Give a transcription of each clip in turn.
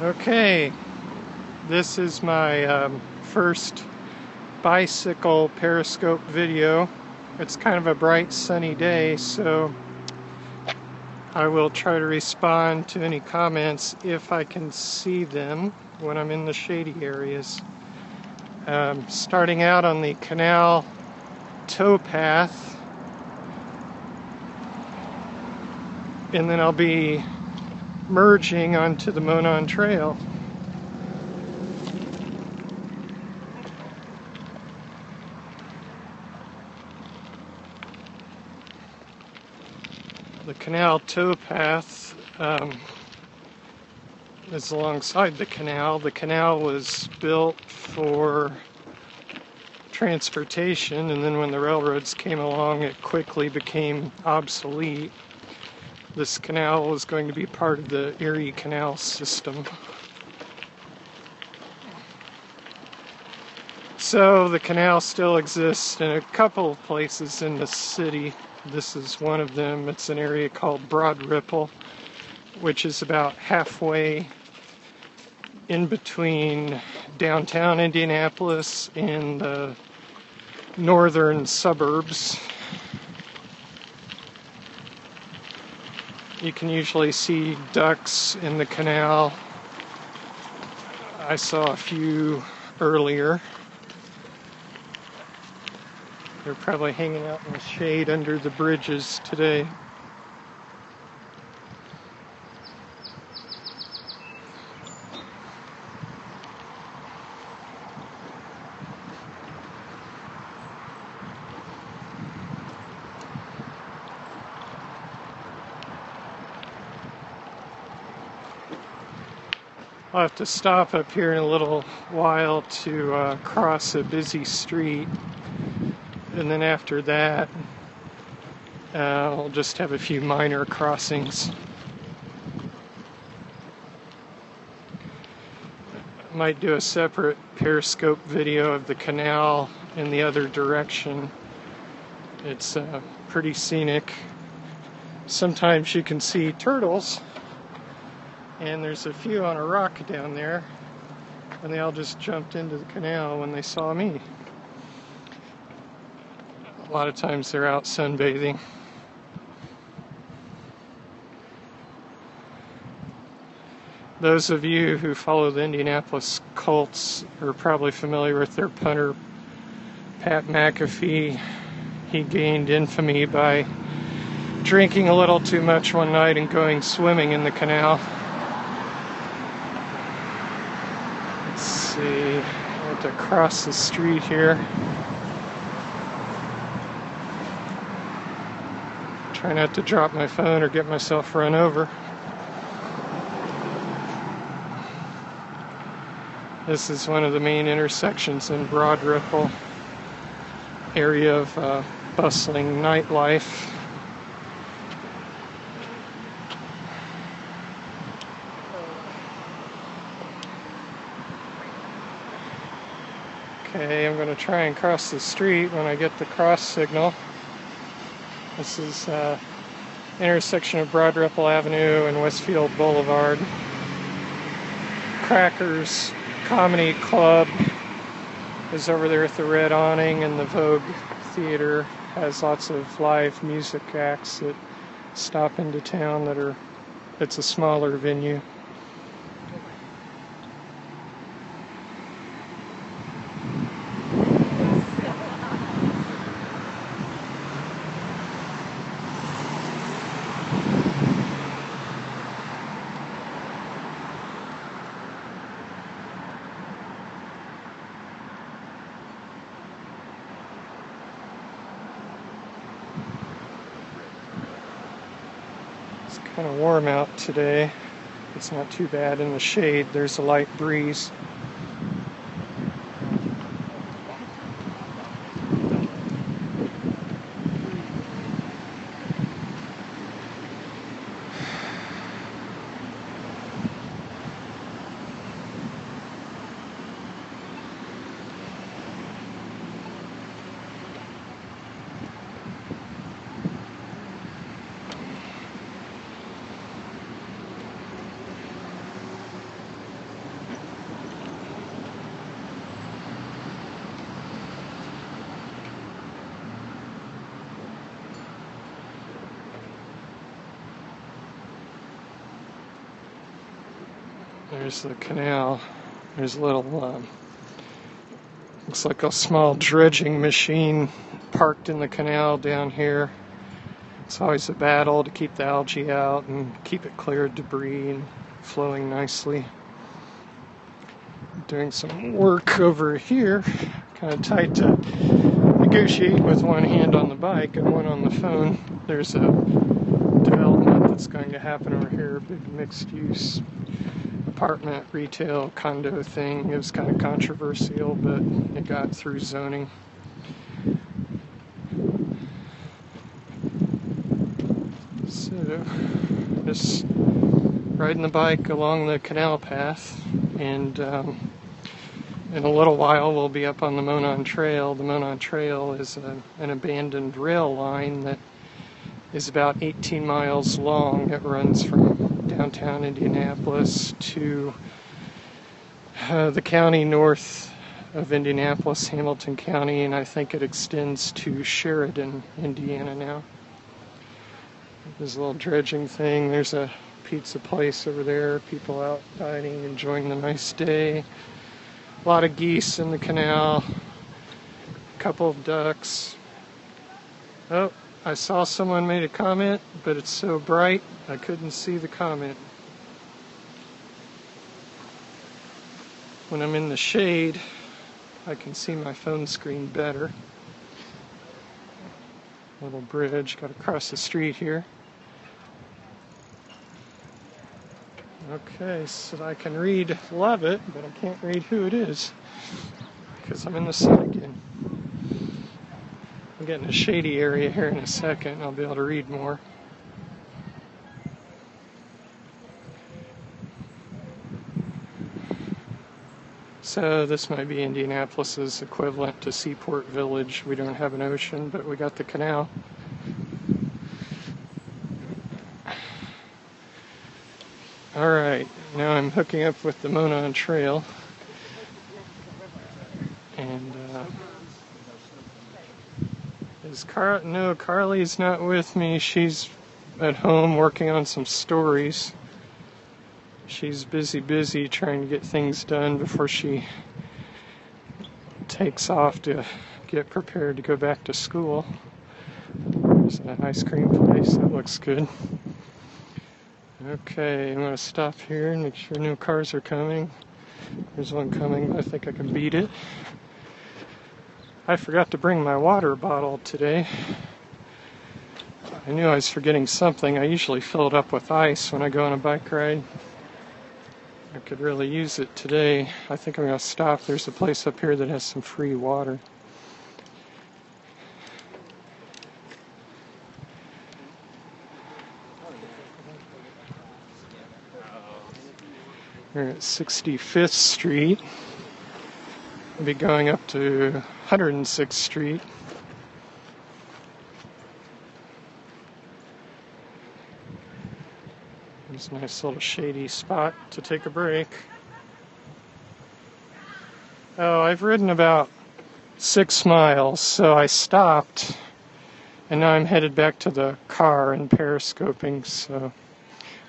Okay, this is my first bicycle periscope video. It's kind of a bright sunny day, so I will try to respond to any comments if I can see them when I'm in the shady areas. Starting out on the Canal towpath, and then I'll be merging onto the Monon trail. The Canal towpath is alongside the canal. The canal was built for transportation, and then when the railroads came along, it quickly became obsolete. This canal was going to be part of the Erie Canal system. So the canal still exists in a couple of places in the city. This is one of them. It's an area called Broad Ripple, which is about halfway in between downtown Indianapolis and the northern suburbs. You can usually see ducks in the canal. I saw a few earlier. They're probably hanging out in the shade under the bridges today. I'll have to stop up here in a little while to cross a busy street, and then after that I'll just have a few minor crossings. I might do a separate periscope video of the canal in the other direction. It's pretty scenic. Sometimes you can see turtles, and there's a few on a rock down there, and they all just jumped into the canal when they saw me. A lot of times they're out sunbathing. Those of you who follow the Indianapolis Colts are probably familiar with their punter, Pat McAfee. He gained infamy by drinking a little too much one night and going swimming in the canal. Let's see, I have to cross the street here. Try not to drop my phone or get myself run over. This is one of the main intersections in Broad Ripple, area of bustling nightlife. Okay, I'm going to try and cross the street when I get the cross signal. This is intersection of Broad Ripple Avenue and Westfield Boulevard. Crackers Comedy Club is over there at the red awning, and the Vogue Theater has lots of live music acts that stop into town it's a smaller venue. Kind of warm out today. It's not too bad in the shade. There's a light breeze. There's the canal. There's a little, looks like a small dredging machine parked in the canal down here. It's always a battle to keep the algae out and keep it clear of debris and flowing nicely. Doing some work over here. Kind of tight to negotiate with one hand on the bike and one on the phone. There's a development that's going to happen over here, a big mixed-use apartment, retail, condo thing. It was kind of controversial, but it got through zoning. So, just riding the bike along the canal path, and in a little while we'll be up on the Monon Trail. The Monon Trail is an abandoned rail line that is about 18 miles long. It runs from downtown Indianapolis to the county north of Indianapolis, Hamilton County, and I think it extends to Sheridan, Indiana now. There's a little dredging thing. There's a pizza place over there. People out dining, enjoying the nice day. A lot of geese in the canal. A couple of ducks. Oh, I saw someone made a comment, but it's so bright I couldn't see the comment. When I'm in the shade, I can see my phone screen better. Little bridge, got to cross the street here. Okay, so I can read "love it," but I can't read who it is because I'm in the sun again. I'm getting a shady area here in a second. I'll be able to read more. So this might be Indianapolis's equivalent to Seaport Village. We don't have an ocean, but we got the canal. Alright, now I'm hooking up with the Monon Trail. And, no, Carly's not with me. She's at home working on some stories. She's busy trying to get things done before she takes off to get prepared to go back to school. There's an ice cream place. That looks good. Okay, I'm going to stop here and make sure no cars are coming. There's one coming, but I think I can beat it. I forgot to bring my water bottle today. I knew I was forgetting something. I usually fill it up with ice when I go on a bike ride. I could really use it today. I think I'm going to stop. There's a place up here that has some free water. We're at 65th Street. We'll be going up to 106th Street. There's a nice little shady spot to take a break. Oh, I've ridden about 6 miles, so I stopped, and now I'm headed back to the car and periscoping, so I'm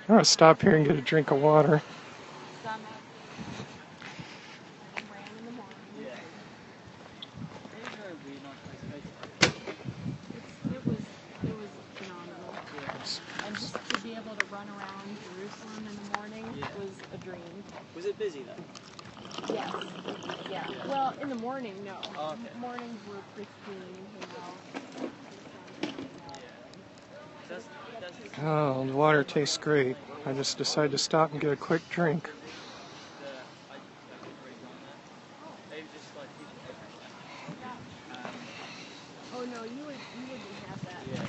going to stop here and get a drink of water. And just to be able to run around Jerusalem in the morning was a dream. Was it busy though? Yes. Yeah. Well, in the morning, no. Oh, okay. Mornings were pristine, Oh, the water tastes great. I just decided to stop and get a quick drink. Oh no, you wouldn't have that. Yeah.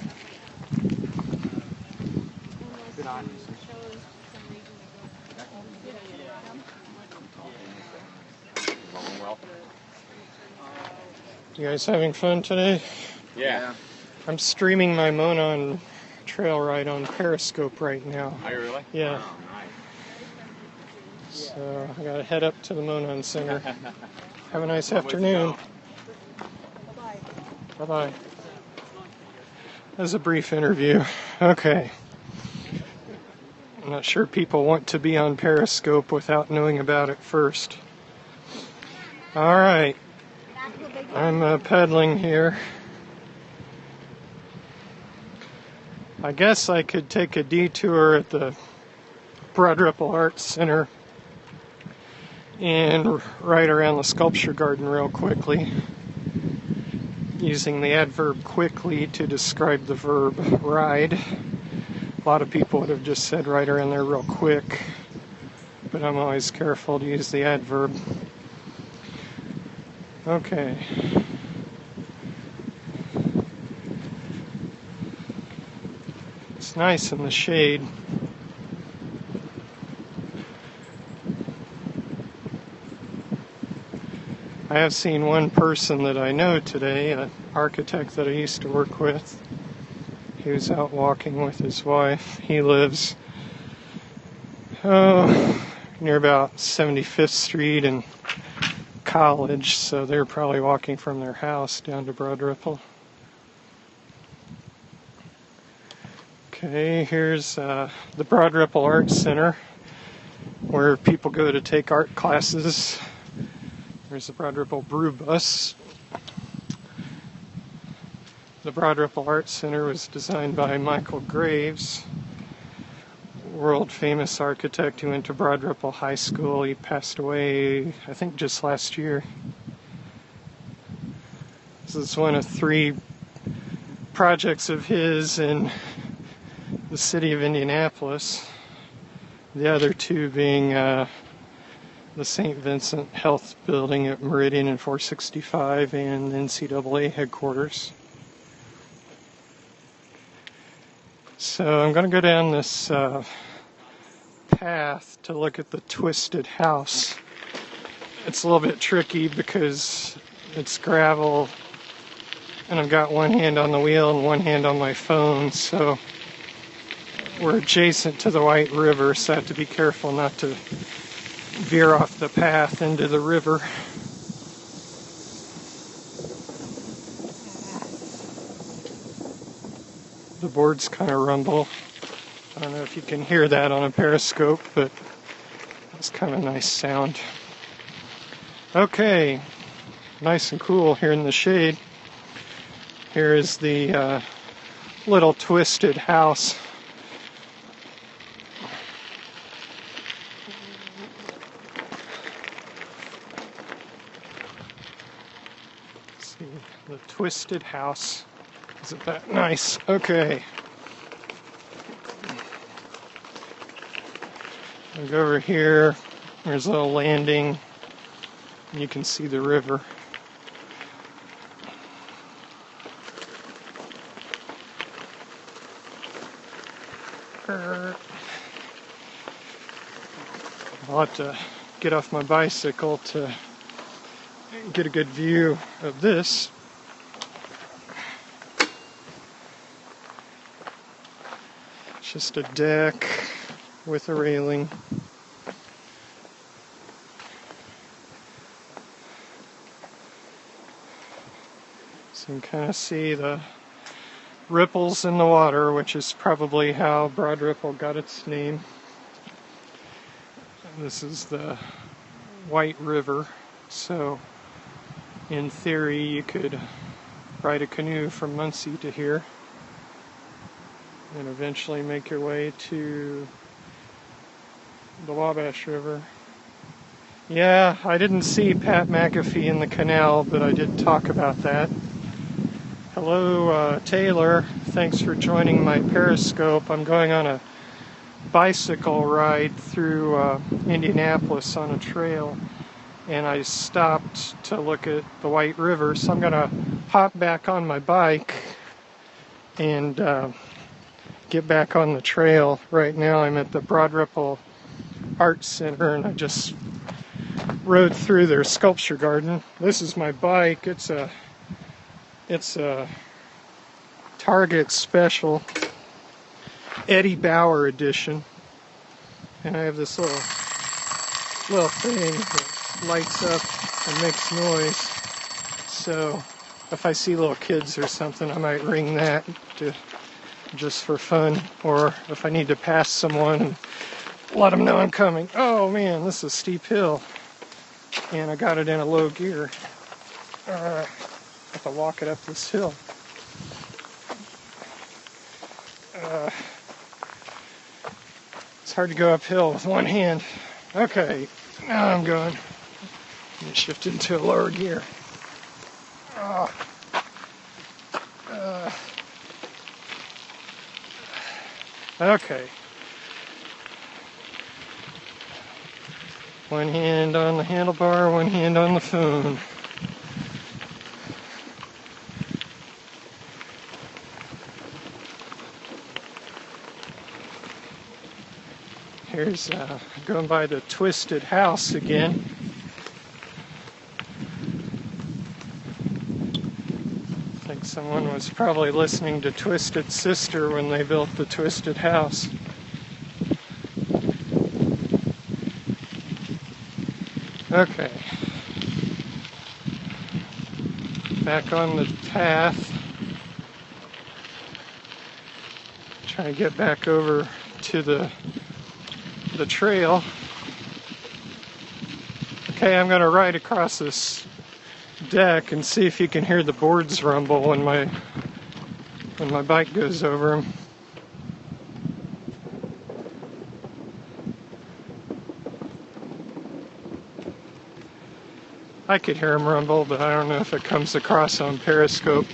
Good on you. You guys having fun today? Yeah. I'm streaming my Monon trail ride on Periscope right now. Are you really? Yeah. Oh, nice. So I gotta head up to the Monon Center. Have a nice afternoon. Bye-bye. That was a brief interview. Okay. I'm not sure people want to be on Periscope without knowing about it first. Alright, I'm pedaling here. I guess I could take a detour at the Broad Ripple Arts Center and ride around the sculpture garden real quickly, using the adverb quickly to describe the verb ride. A lot of people would have just said ride around there real quick, but I'm always careful to use the adverb. Okay. It's nice in the shade. I have seen one person that I know today, an architect that I used to work with. He was out walking with his wife. He lives near about 75th Street and College, so they're probably walking from their house down to Broad Ripple. Okay, here's the Broad Ripple Arts Center, where people go to take art classes. There's the Broad Ripple Brew Bus. The Broad Ripple Arts Center was designed by Michael Graves, world famous architect who went to Broad Ripple High School. He passed away, I think, just last year. This is one of 3 projects of his in the city of Indianapolis. The other 2 being the St. Vincent Health Building at Meridian and 465 and NCAA headquarters. So I'm going to go down this path to look at the Twisted House. It's a little bit tricky because it's gravel and I've got one hand on the wheel and one hand on my phone, so we're adjacent to the White River, so I have to be careful not to veer off the path into the river. The boards kind of rumble. I don't know if you can hear that on a Periscope, but it's kind of a nice sound. Okay, nice and cool here in the shade. Here is the little Twisted House. Let's see, the Twisted House. Isn't that nice? Okay. I'll go over here. There's a little landing. And you can see the river. I'll have to get off my bicycle to get a good view of this. It's just a deck with a railing. So you can kind of see the ripples in the water, which is probably how Broad Ripple got its name. And this is the White River, so in theory you could ride a canoe from Muncie to here and eventually make your way to the Wabash River. Yeah, I didn't see Pat McAfee in the canal, but I did talk about that. Hello, Taylor. Thanks for joining my Periscope. I'm going on a bicycle ride through Indianapolis on a trail, and I stopped to look at the White River, so I'm going to hop back on my bike and get back on the trail. Right now I'm at the Broad Ripple Arts Center, and I just rode through their sculpture garden. This is my bike. It's a Target special Eddie Bauer edition, and I have this little thing that lights up and makes noise, so if I see little kids or something I might ring that to just for fun, or if I need to pass someone and let them know I'm coming. Oh man, this is a steep hill, and I got it in a low gear. I have to walk it up this hill. It's hard to go uphill with one hand. Okay, now I'm going. I'm going to shift into a lower gear. Okay. One hand on the handlebar, one hand on the phone. Here's going by the Twisted House again. I think someone was probably listening to Twisted Sister when they built the Twisted House. Okay. Back on the path. Trying to get back over to the trail. Okay, I'm going to ride across this deck and see if you can hear the boards rumble when my bike goes over them. I could hear them rumble, but I don't know if it comes across on Periscope.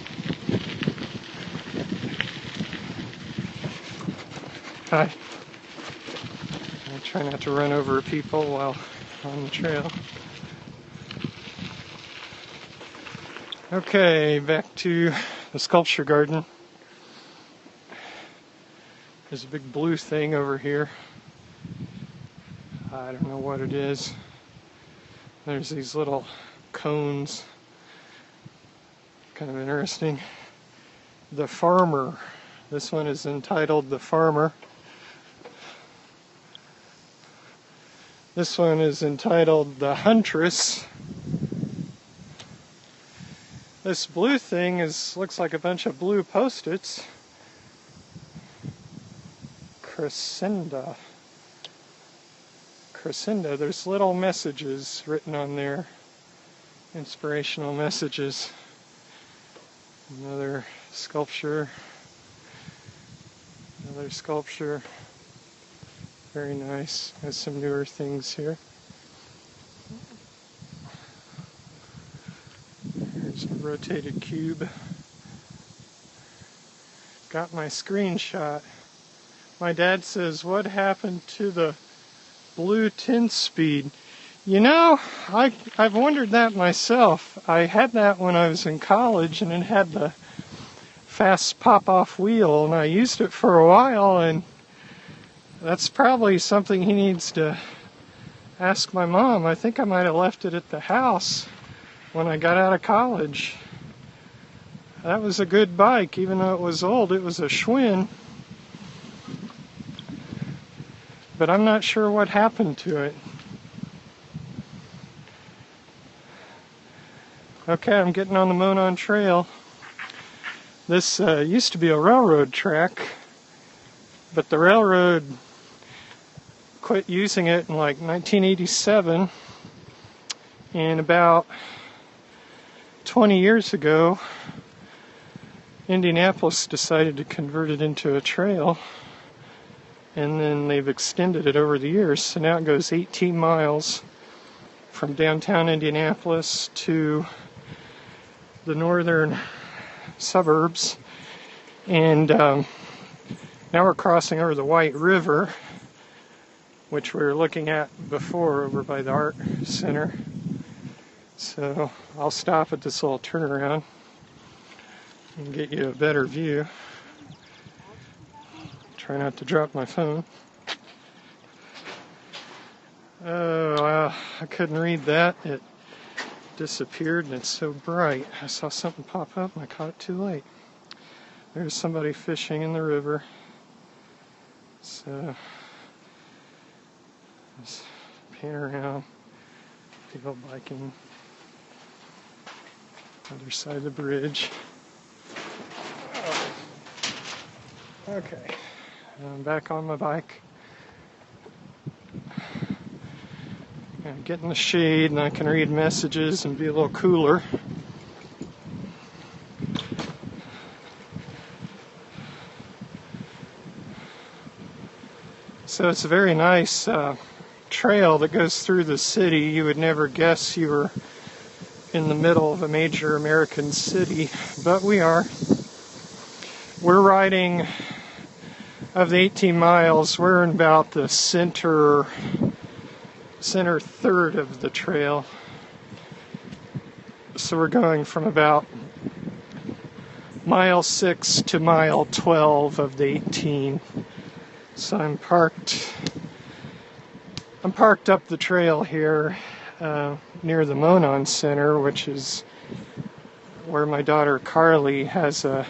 Hi. I try not to run over people while on the trail. Okay, back to the sculpture garden. There's a big blue thing over here. I don't know what it is. There's these little cones. Kind of interesting. The Farmer. This one is entitled The Farmer. This one is entitled The Huntress. This blue thing looks like a bunch of blue Post-its. Crescenda. There's little messages written on there. Inspirational messages. Another sculpture. Very nice. Has some newer things here. Here's a rotated cube. Got my screenshot. My dad says, "What happened to the blue 10-speed?" You know, I've wondered that myself. I had that when I was in college, and it had the fast pop-off wheel, and I used it for a while, and that's probably something he needs to ask my mom. I think I might have left it at the house when I got out of college. That was a good bike, even though it was old. It was a Schwinn. But I'm not sure what happened to it. Okay, I'm getting on the Monon Trail. This used to be a railroad track, but the railroad quit using it in like 1987, and about 20 years ago, Indianapolis decided to convert it into a trail, and then they've extended it over the years, so now it goes 18 miles from downtown Indianapolis to the northern suburbs, and now we're crossing over the White River, which we were looking at before over by the Art Center. So I'll stop at this little turnaround and get you a better view. Try not to drop my phone. Oh, wow, I couldn't read that. It disappeared, and it's so bright. I saw something pop up and I caught it too late. There's somebody fishing in the river. So just pan around, people biking. Other side of the bridge. Okay, I'm back on my bike. Get in the shade and I can read messages and be a little cooler. So it's a very nice trail that goes through the city. You would never guess you were in the middle of a major American city, but we are. We're riding, of the 18 miles, we're in about the center third of the trail. So we're going from about mile 6 to mile 12 of the 18. So I'm parked up the trail here near the Monon Center, which is where my daughter Carly has a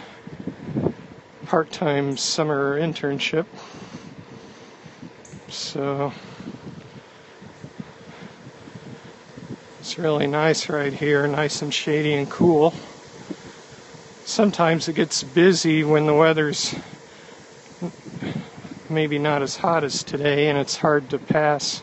part-time summer internship. So it's really nice right here, nice and shady and cool. Sometimes it gets busy when the weather's maybe not as hot as today and it's hard to pass.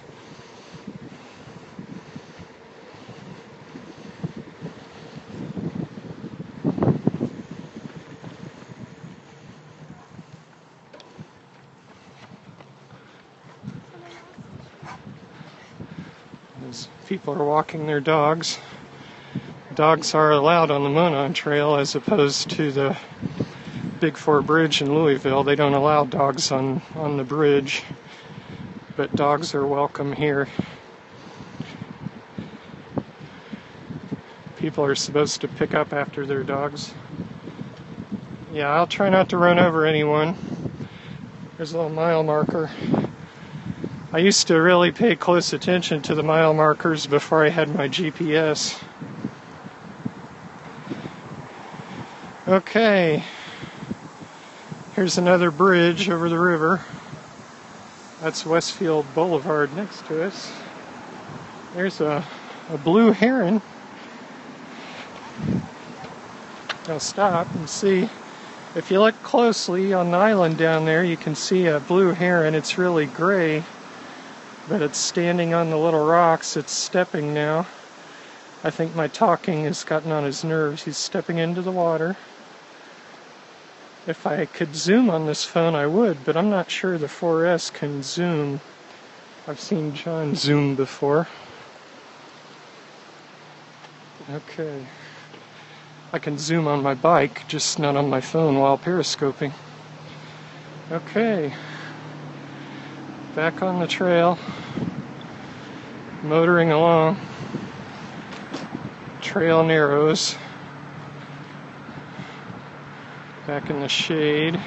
As people are walking their dogs. Dogs are allowed on the Monon Trail as opposed to the Big Four Bridge in Louisville. They don't allow dogs on the bridge, but dogs are welcome here. People are supposed to pick up after their dogs. Yeah, I'll try not to run over anyone. There's a little mile marker. I used to really pay close attention to the mile markers before I had my GPS. Okay. Here's another bridge over the river. That's Westfield Boulevard next to us. There's a blue heron. I'll stop and see. If you look closely on the island down there, you can see a blue heron. It's really gray, but it's standing on the little rocks. It's stepping now. I think my talking has gotten on his nerves. He's stepping into the water. If I could zoom on this phone, I would, but I'm not sure the 4S can zoom. I've seen John zoom before. Okay. I can zoom on my bike, just not on my phone while periscoping. Okay. Back on the trail. Motoring along. Trail narrows. Back in the shade.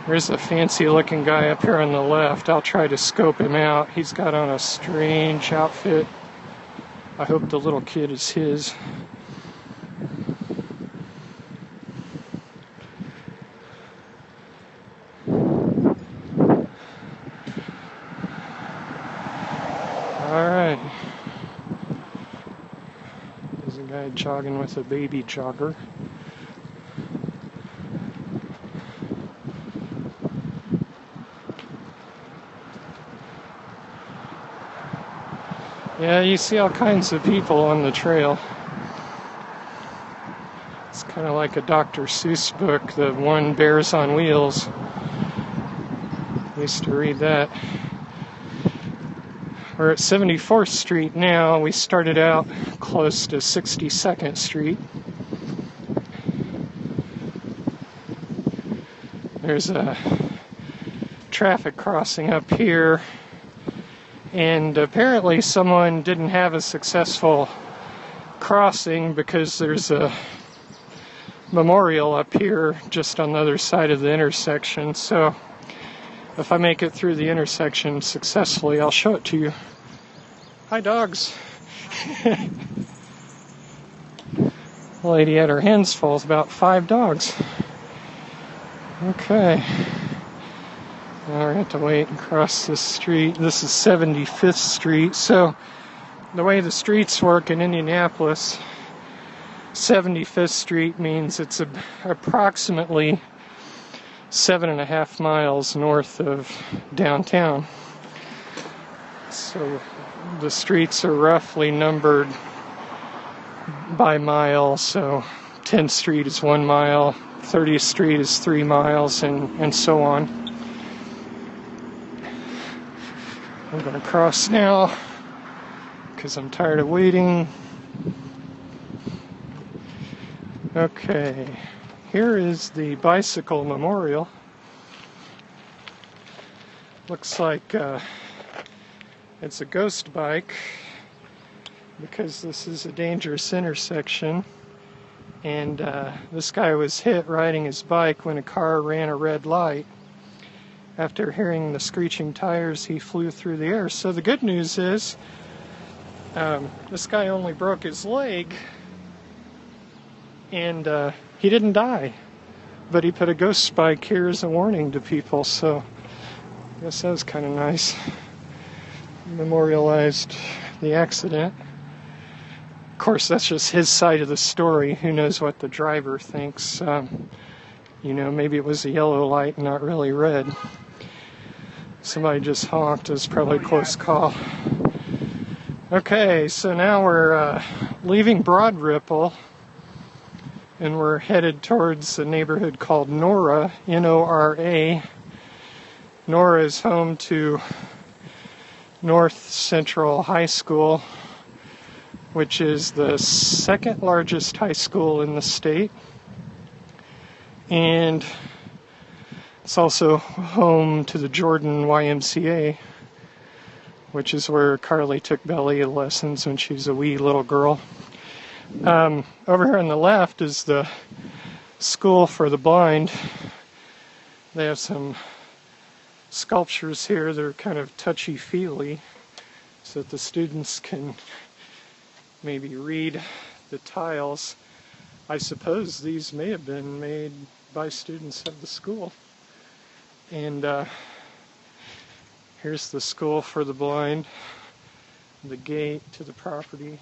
There's a fancy looking guy up here on the left. I'll try to scope him out. He's got on a strange outfit. I hope the little kid is his. Alright. There's a guy jogging with a baby jogger. Yeah, you see all kinds of people on the trail. It's kind of like a Dr. Seuss book, the one Bears on Wheels. I used to read that. We're at 74th Street now. We started out close to 62nd Street. There's a traffic crossing up here. And apparently someone didn't have a successful crossing because there's a memorial up here just on the other side of the intersection. So if I make it through the intersection successfully, I'll show it to you. Hi, dogs. The lady had her hands full. It's about 5 dogs. Okay. Now we have to wait and cross this street. This is 75th Street. So the way the streets work in Indianapolis, 75th Street means it's approximately 7.5 miles north of downtown. So the streets are roughly numbered by mile, so 10th Street is 1 mile, 30th Street is 3 miles, and so on. I'm going to cross now because I'm tired of waiting. Okay, here is the bicycle memorial. Looks like it's a ghost bike because this is a dangerous intersection, and this guy was hit riding his bike when a car ran a red light. After hearing the screeching tires, he flew through the air. So the good news is this guy only broke his leg, and he didn't die, but he put a ghost bike here as a warning to people, so I guess that was kind of nice. Memorialized the accident. Of course, that's just his side of the story. Who knows what the driver thinks? Maybe it was a yellow light, not really red. Somebody just honked. It was probably a close call. Okay, so now we're leaving Broad Ripple, and we're headed towards a neighborhood called Nora, N-O-R-A. Nora is home to North Central High School, which is the second largest high school in the state, and it's also home to the Jordan YMCA, which is where Carly took ballet lessons when she was a wee little girl. Over here on the left is the School for the Blind. They have some sculptures here that are kind of touchy-feely so that the students can maybe read the tiles. I suppose these may have been made by students of the school. And here's the School for the Blind, the gate to the property.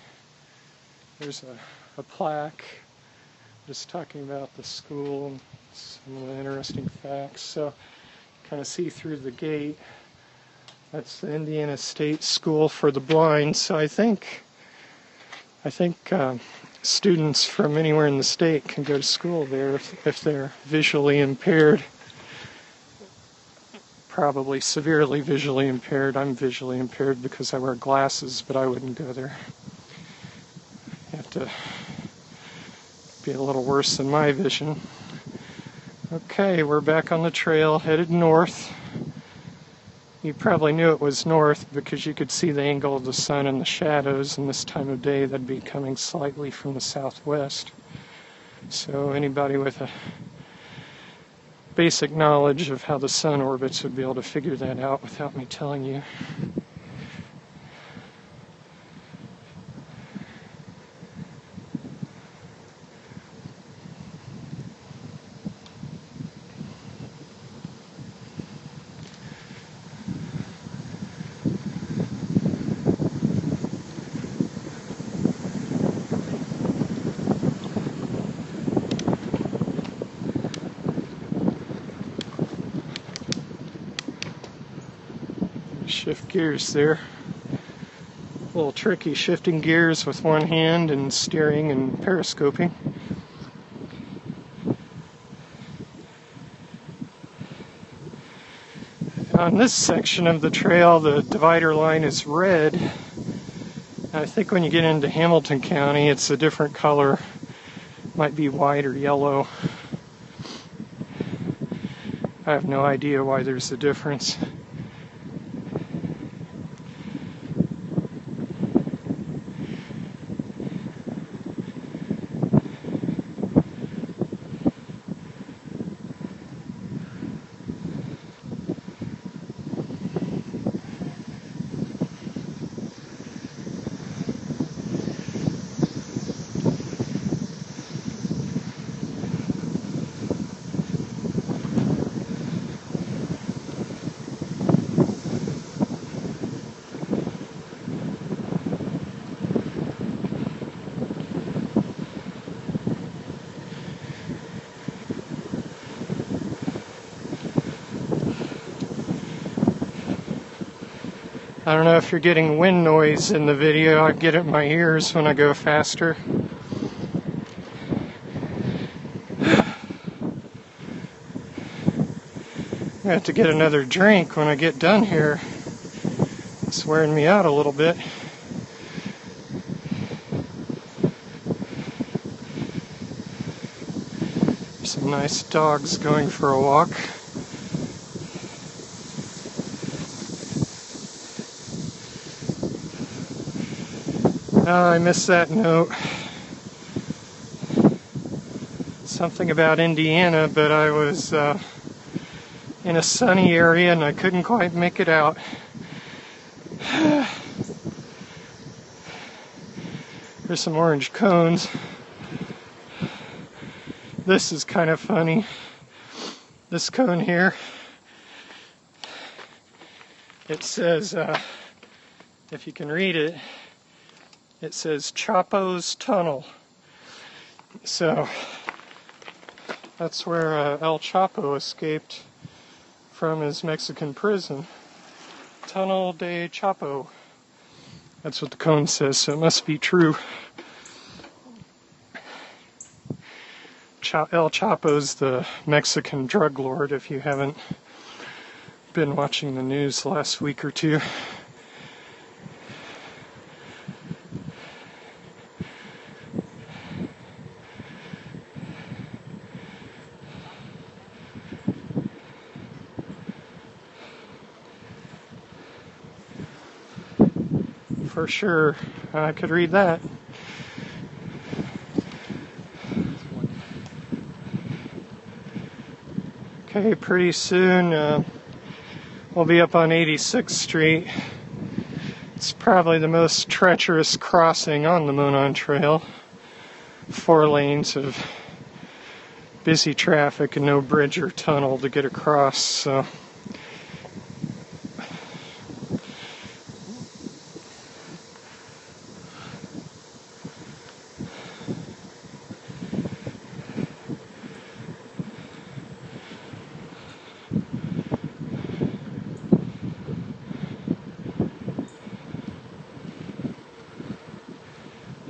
There's a plaque just talking about the school and some of the interesting facts. So kind of see through the gate. That's the Indiana State School for the Blind. So I think students from anywhere in the state can go to school there if they're visually impaired. Probably severely visually impaired. I'm visually impaired because I wear glasses, but I wouldn't go there. You have to be a little worse than my vision. Okay, we're back on the trail, headed north. You probably knew it was north because you could see the angle of the sun and the shadows, and this time of day that'd be coming slightly from the southwest. So anybody with a basic knowledge of how the sun orbits would be able to figure that out without me telling you. Shift gears there. A little tricky shifting gears with one hand and steering and periscoping. On this section of the trail, the divider line is red. I think when you get into Hamilton County, it's a different color. Might be white or yellow. I have no idea why there's a difference. I don't know if you're getting wind noise in the video. I get it in my ears when I go faster. I have to get another drink when I get done here. It's wearing me out a little bit. Some nice dogs going for a walk. Oh, I missed that note. Something about Indiana, but I was in a sunny area and I couldn't quite make it out. There's some orange cones. This is kind of funny. This cone here, it says, if you can read it, it says Chapo's Tunnel. So that's where El Chapo escaped from his Mexican prison. Tunnel de Chapo. That's what the cone says, so it must be true. El Chapo's the Mexican drug lord, if you haven't been watching the news the last week or two. For sure, I could read that. Okay, pretty soon we'll be up on 86th Street. It's probably the most treacherous crossing on the Monon Trail. 4 lanes of busy traffic and no bridge or tunnel to get across, so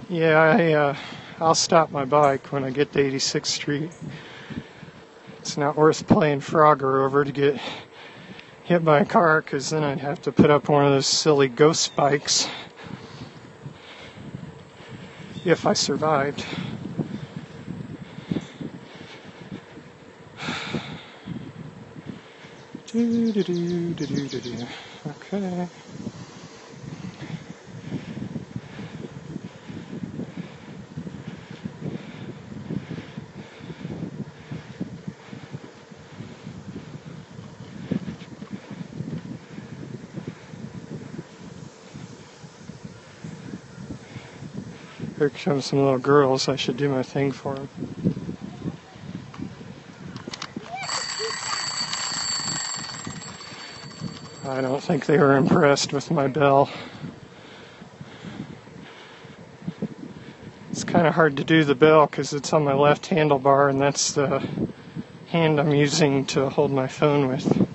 yeah, I'll stop my bike when I get to 86th Street. It's not worth playing Frogger over to get hit by a car, because then I'd have to put up one of those silly ghost bikes if I survived. Okay. Here come some little girls. I should do my thing for them. I don't think they were impressed with my bell. It's kind of hard to do the bell because it's on my left handlebar, and that's the hand I'm using to hold my phone with.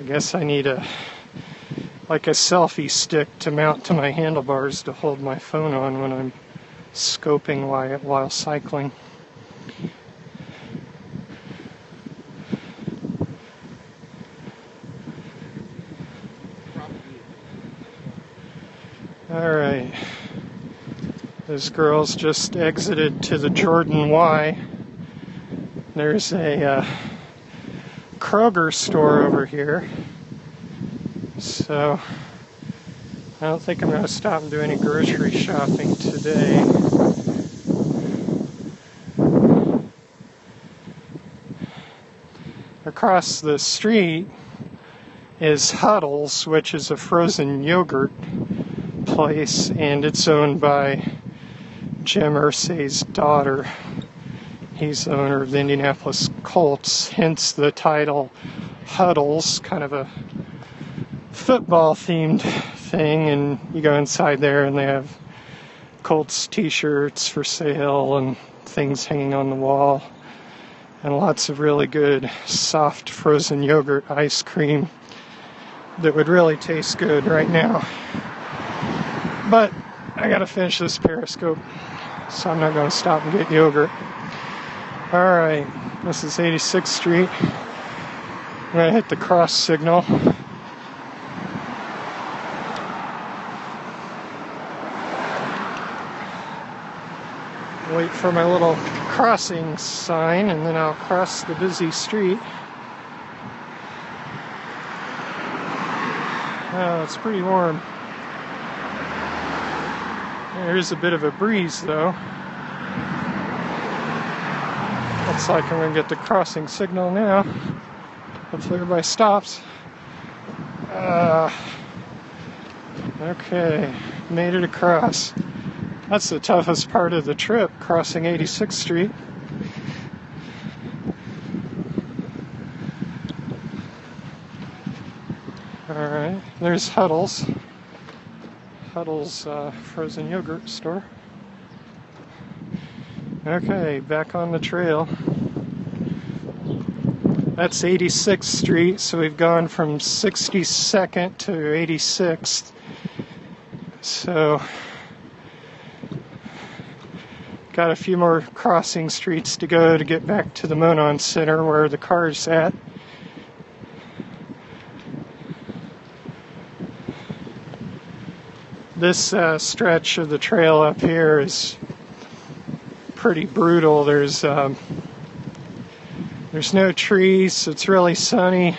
I guess I need a selfie stick to mount to my handlebars to hold my phone on when I'm scoping while cycling. Alright, those girls just exited to the Jordan Y. There's a Kroger store over here. So, I don't think I'm going to stop and do any grocery shopping today. Across the street is Huddle's, which is a frozen yogurt place, and it's owned by Jim Irsay's daughter. He's the owner of the Indianapolis Colts, hence the title Huddle's, kind of a football themed thing. And you go inside there and they have Colts t-shirts for sale and things hanging on the wall, and lots of really good soft frozen yogurt ice cream. that would really taste good right now. But I gotta finish this periscope, so I'm not gonna stop and get yogurt. Alright, this is 86th Street. I'm gonna hit the cross signal. Wait for my little crossing sign, and then I'll cross the busy street. Oh, it's pretty warm. There's a bit of a breeze, though. Looks like I'm going to get the crossing signal now. Hopefully everybody stops. Okay, made it across. That's the toughest part of the trip, crossing 86th Street. Alright, there's Huddle's. Huddle's frozen yogurt store. Okay, back on the trail. That's 86th Street, so we've gone from 62nd to 86th. So, got a few more crossing streets to go to get back to the Monon Center where the car's at. This stretch of the trail up here is pretty brutal. There's no trees, it's really sunny,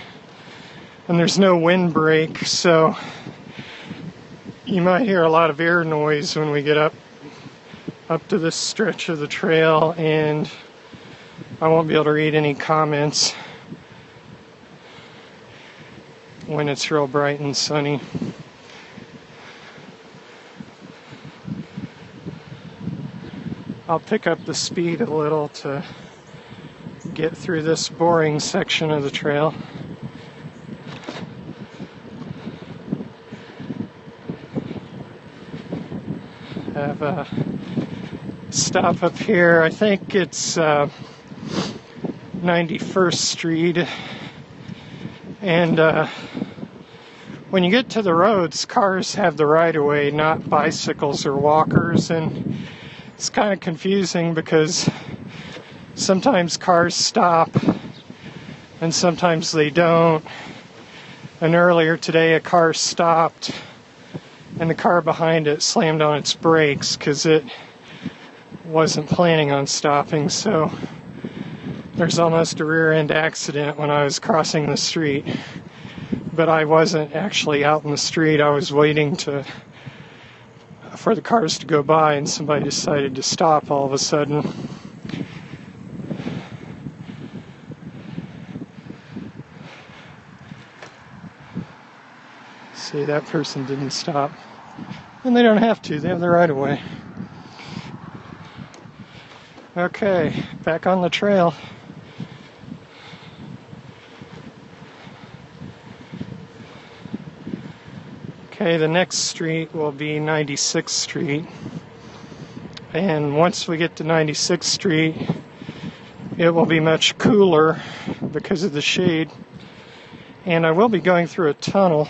and there's no windbreak, so you might hear a lot of air noise when we get up to this stretch of the trail, and I won't be able to read any comments when it's real bright and sunny. I'll pick up the speed a little to get through this boring section of the trail. Have a stop up here. I think it's 91st Street. And when you get to the roads, cars have the right of way, not bicycles or walkers, and it's kind of confusing because sometimes cars stop and sometimes they don't. And earlier today a car stopped and the car behind it slammed on its brakes because it wasn't planning on stopping. So there's almost a rear end accident when I was crossing the street. But I wasn't actually out in the street. I was waiting for the cars to go by, and somebody decided to stop all of a sudden. See, that person didn't stop. And they don't have to, they have the right of way. Okay, back on the trail. Okay, the next street will be 96th Street. And once we get to 96th Street, it will be much cooler because of the shade. And I will be going through a tunnel.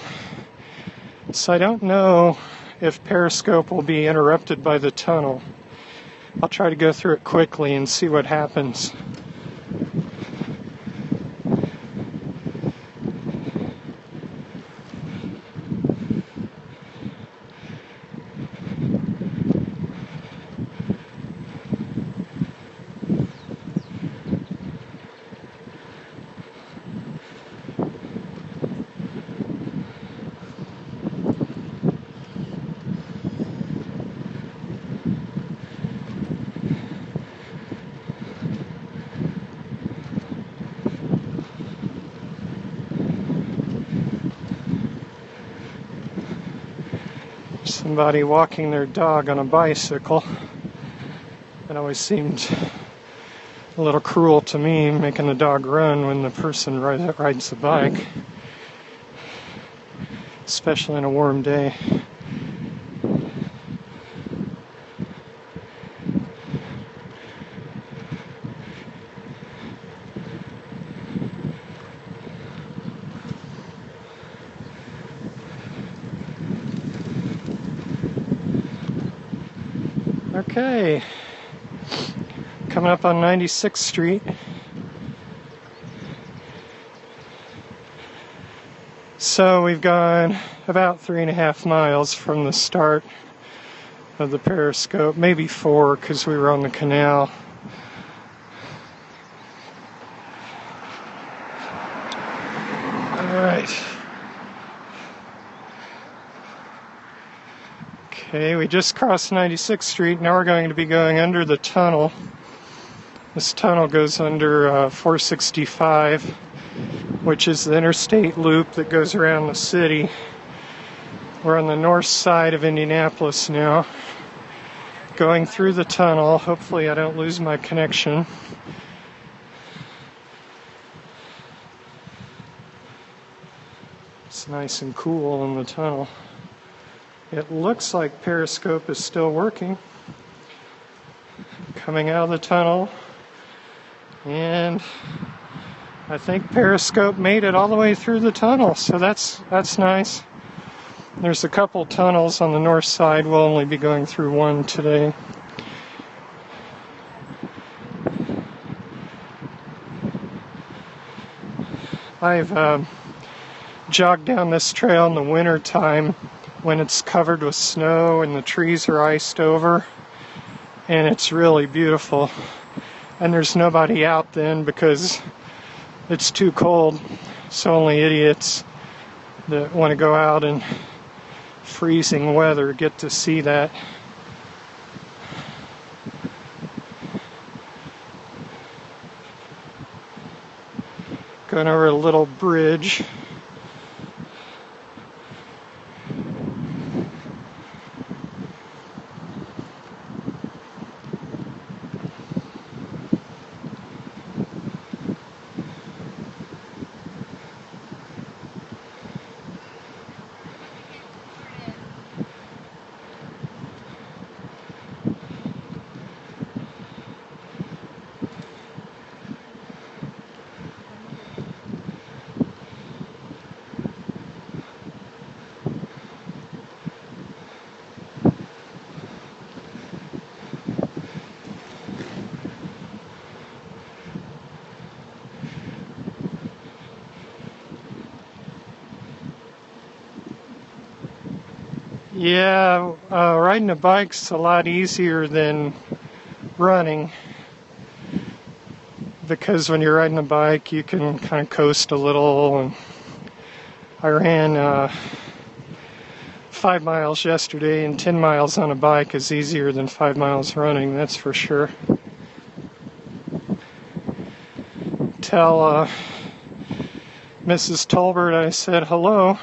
So I don't know if Periscope will be interrupted by the tunnel. I'll try to go through it quickly and see what happens. Somebody walking their dog on a bicycle. It always seemed a little cruel to me, making the dog run when the person rides the bike, especially on a warm day. Okay, coming up on 96th Street. So we've gone about 3.5 miles from the start of the periscope, maybe 4 because we were on the canal. Alright. Okay, we just crossed 96th Street. Now we're going to be going under the tunnel. This tunnel goes under 465, which is the interstate loop that goes around the city. We're on the north side of Indianapolis now, going through the tunnel. Hopefully I don't lose my connection. It's nice and cool in the tunnel. It looks like periscope is still working. Coming out of the tunnel, and I think periscope made it all the way through the tunnel, so that's nice. There's a couple tunnels on the north side. We'll only be going through one today. I've jogged down this trail in the winter time when it's covered with snow and the trees are iced over, and it's really beautiful. And there's nobody out then because it's too cold, so only idiots that want to go out in freezing weather get to see that. Going over a little bridge. Yeah, riding a bike's a lot easier than running, because when you're riding a bike you can kind of coast a little. And I ran 5 miles yesterday, and 10 miles on a bike is easier than 5 miles running, that's for sure. Tell Mrs. Tolbert I said hello.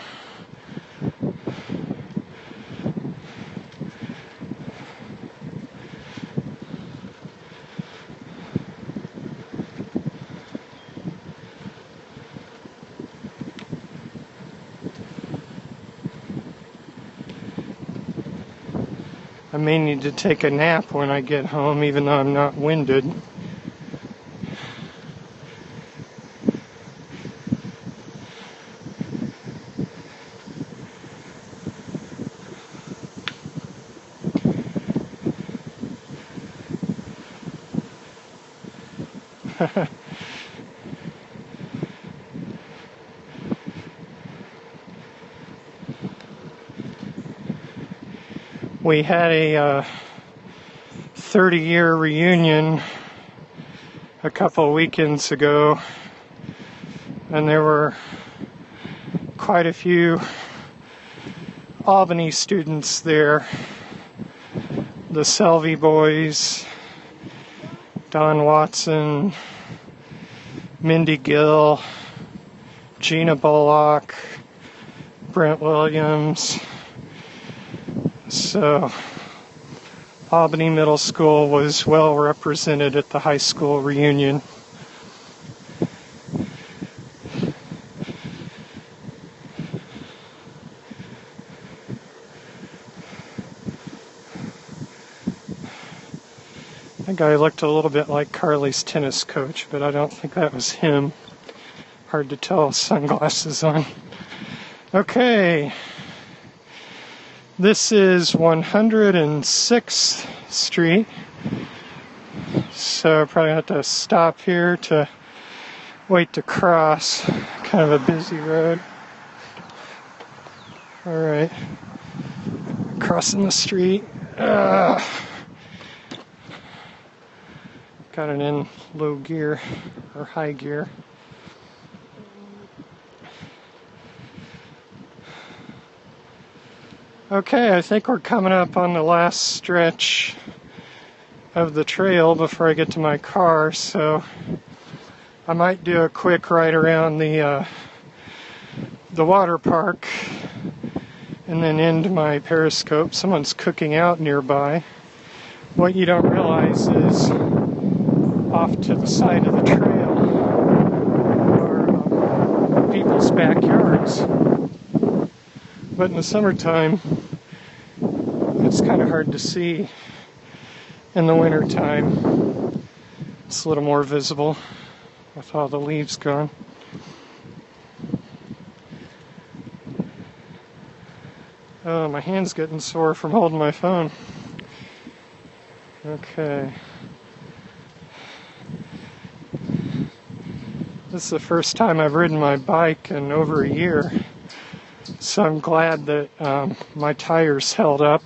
I may need to take a nap when I get home, even though I'm not winded. We had a 30-year reunion a couple weekends ago, and there were quite a few Albany students there. The Selvey boys, Don Watson, Mindy Gill, Gina Bullock, Brent Williams. So Albany Middle School was well represented at the high school reunion. That guy looked a little bit like Carly's tennis coach, but I don't think that was him. Hard to tell with sunglasses on. Okay. This is 106th Street, so I probably have to stop here to wait to cross. Kind of a busy road. Alright, crossing the street. Got it in low gear or high gear. Okay, I think we're coming up on the last stretch of the trail before I get to my car, so I might do a quick ride around the water park and then end my periscope. Someone's cooking out nearby. What you don't realize is off to the side of the trail are people's backyards. But in the summertime, it's kind of hard to see. In the wintertime, it's a little more visible with all the leaves gone. Oh, my hand's getting sore from holding my phone. Okay. This is the first time I've ridden my bike in over a year. So I'm glad that my tires held up.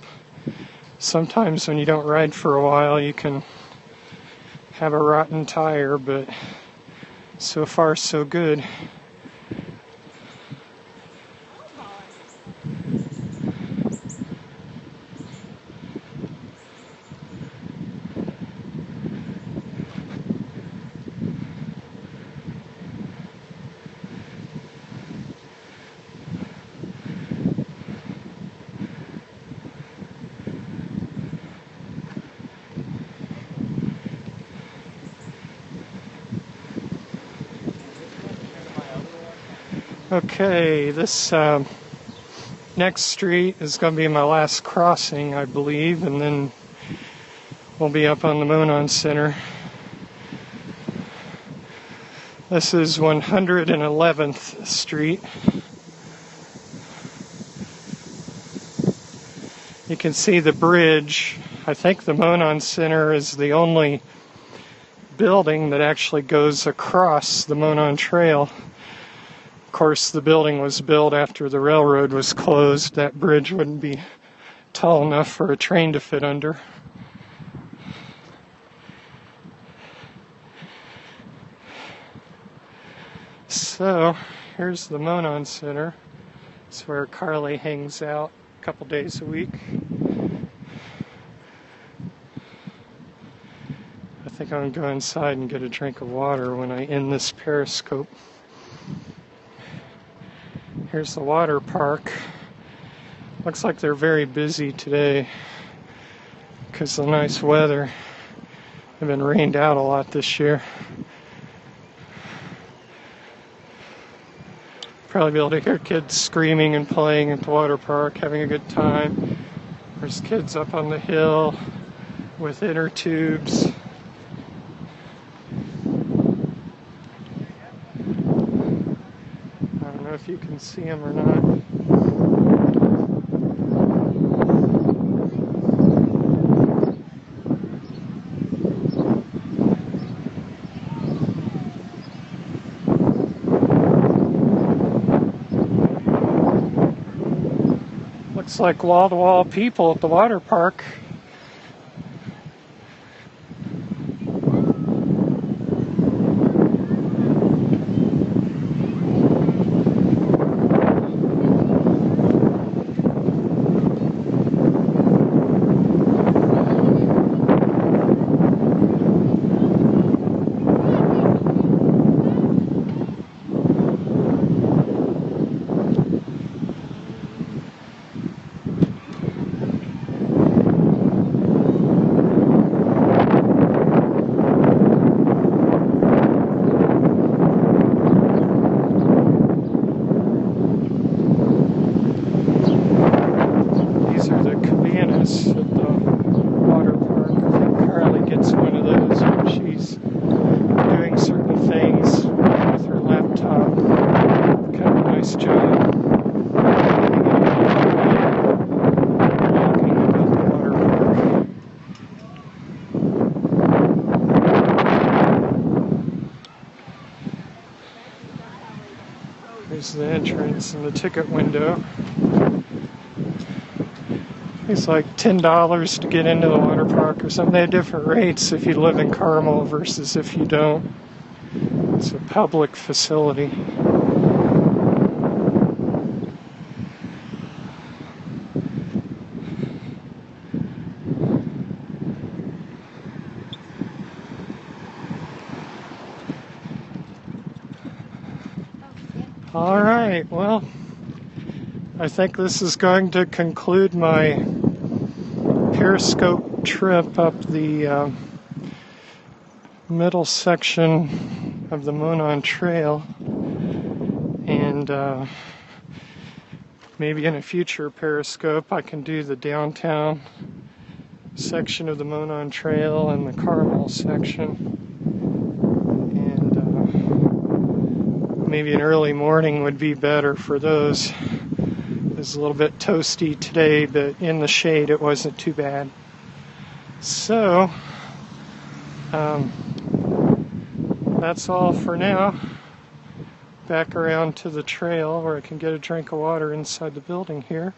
Sometimes when you don't ride for a while, you can have a rotten tire, but so far so good. Okay, this next street is going to be my last crossing, I believe, and then we'll be up on the Monon Center. This is 111th Street. You can see the bridge. I think the Monon Center is the only building that actually goes across the Monon Trail. Of course, the building was built after the railroad was closed. That bridge wouldn't be tall enough for a train to fit under. So, here's the Monon Center. It's where Carly hangs out a couple days a week. I think I'm going to go inside and get a drink of water when I end this periscope. Here's the water park. Looks like they're very busy today because of the nice weather. They've been rained out a lot this year. Probably be able to hear kids screaming and playing at the water park, having a good time. There's kids up on the hill with inner tubes. I don't know if you can see them or not. Looks like wall-to-wall people at the water park. Here's the entrance and the ticket window. It's like $10 to get into the water park or something. They have different rates if you live in Carmel versus if you don't. It's a public facility. All right, well, I think this is going to conclude my periscope trip up the middle section of the Monon Trail, and maybe in a future periscope I can do the downtown section of the Monon Trail and the Carmel section. Maybe an early morning would be better for those. It was a little bit toasty today, but in the shade it wasn't too bad. So, that's all for now. Back around to the trail where I can get a drink of water inside the building here,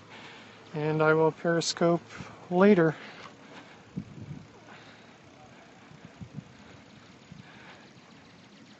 and I will periscope later.